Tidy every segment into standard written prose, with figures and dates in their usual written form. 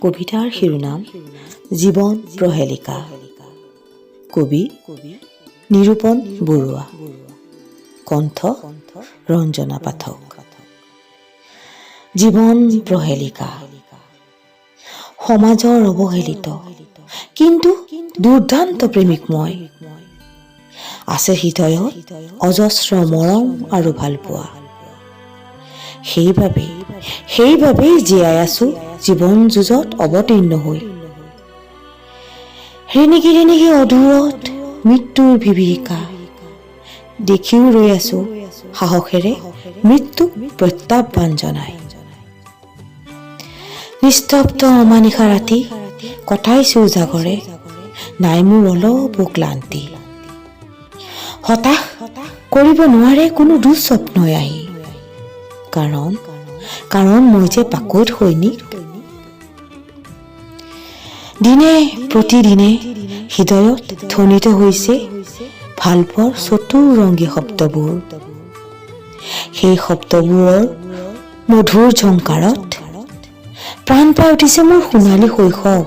কবিতাৰ শিৰোনাম জীৱন প্ৰহেলিকা। কবি নিৰূপণ বৰুৱা, কণ্ঠ ৰঞ্জনা পাঠক। জীৱন প্ৰহেলিকা, সমাজৰ অৱহেলিত কিন্তু দুৰ্দান্ত প্ৰেমিক মই। আছে হৃদয়ত অজস্ৰ মৰম আৰু ভালপোৱা। সেইবাবেই জীয়াই আছো জীৱন যুঁজত অৱতীৰ্ণ হৈ। ৰিণিকি অদূৰত মৃত্যুৰ বিভীষিকা দেখিও ৰৈ আছো সাহসেৰে মৃত্যুক প্ৰত্যাহ্বান জনাই। নিস্তব্ধ অমানিশা ৰাতি কটাইছো জাগৰে, নাই মোৰ অলপো ক্লান্তি। হতাশ কৰিব নোৱাৰে কোনো দুঃস্বপ্নই আহি, কাৰণ মই যে পাকৈত সৈনিক। দিনে প্ৰতিদিনে হৃদয়ত ধ্বনিত হৈছে ভালপোৱাৰ চতুৰংগী শব্দবোৰ। সেই শব্দবোৰৰ মধুৰ ঝংকাৰত প্ৰাণ পাই উঠিছে মোৰ সোণালী শৈশৱ।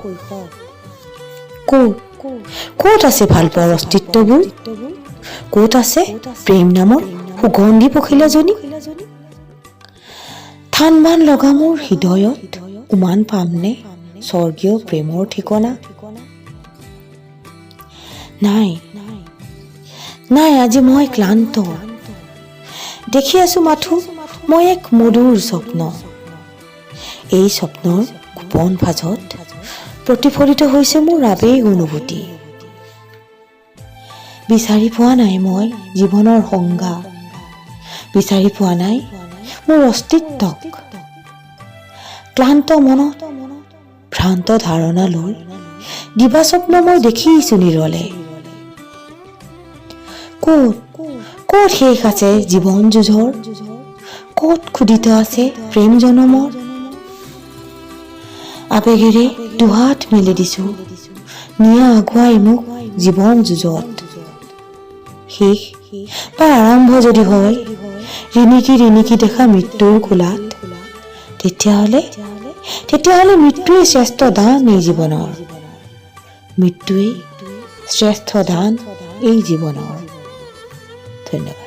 ক'ত আছে ভালপোৱাৰ অস্তিত্ববোৰ? ক'ত আছে প্ৰেম নামৰ সুগন্ধি পখিলাজনী? থান বান লগা মোৰ হৃদয়ত উমান পামনে স্বৰ্গীয় প্ৰেমৰ ঠিকনা? নাই, আজি মই ক্লান্ত। দেখি আছো মাথো মই এক মধুৰ স্বপ্ন। এই স্বপ্নৰ গোপন ভাঁজত প্ৰতিফলিত হৈছে মোৰ আবেগ অনুভূতি। বিচাৰি পোৱা নাই মই জীৱনৰ সংজ্ঞা, বিচাৰি পোৱা নাই মোৰ অস্তিত্বক। ক্লান্ত মনত ভ্ৰান্ত ধাৰণা লৈ দিবা স্বপ্ন মই দেখিছো নিৰলে। ক'ত শেষ আছে জীৱন যুঁজৰ? ক'ত খোদিত আছে প্ৰেম জনমৰ? আবেগেৰে দুহাত মেলি দিছো, নিয়া আগুৱাই মোক জীৱন যুঁজত। শেষ বা আৰম্ভ যদি হয় ৰিণিকি দেখা মৃত্যুৰ কোলাত, তেতিয়াহ'লে মৃত্যুৱে শ্ৰেষ্ঠ দান এই জীৱনৰ। মৃত্যুৱেই শ্ৰেষ্ঠ দান এই জীৱনৰ। ধন্যবাদ।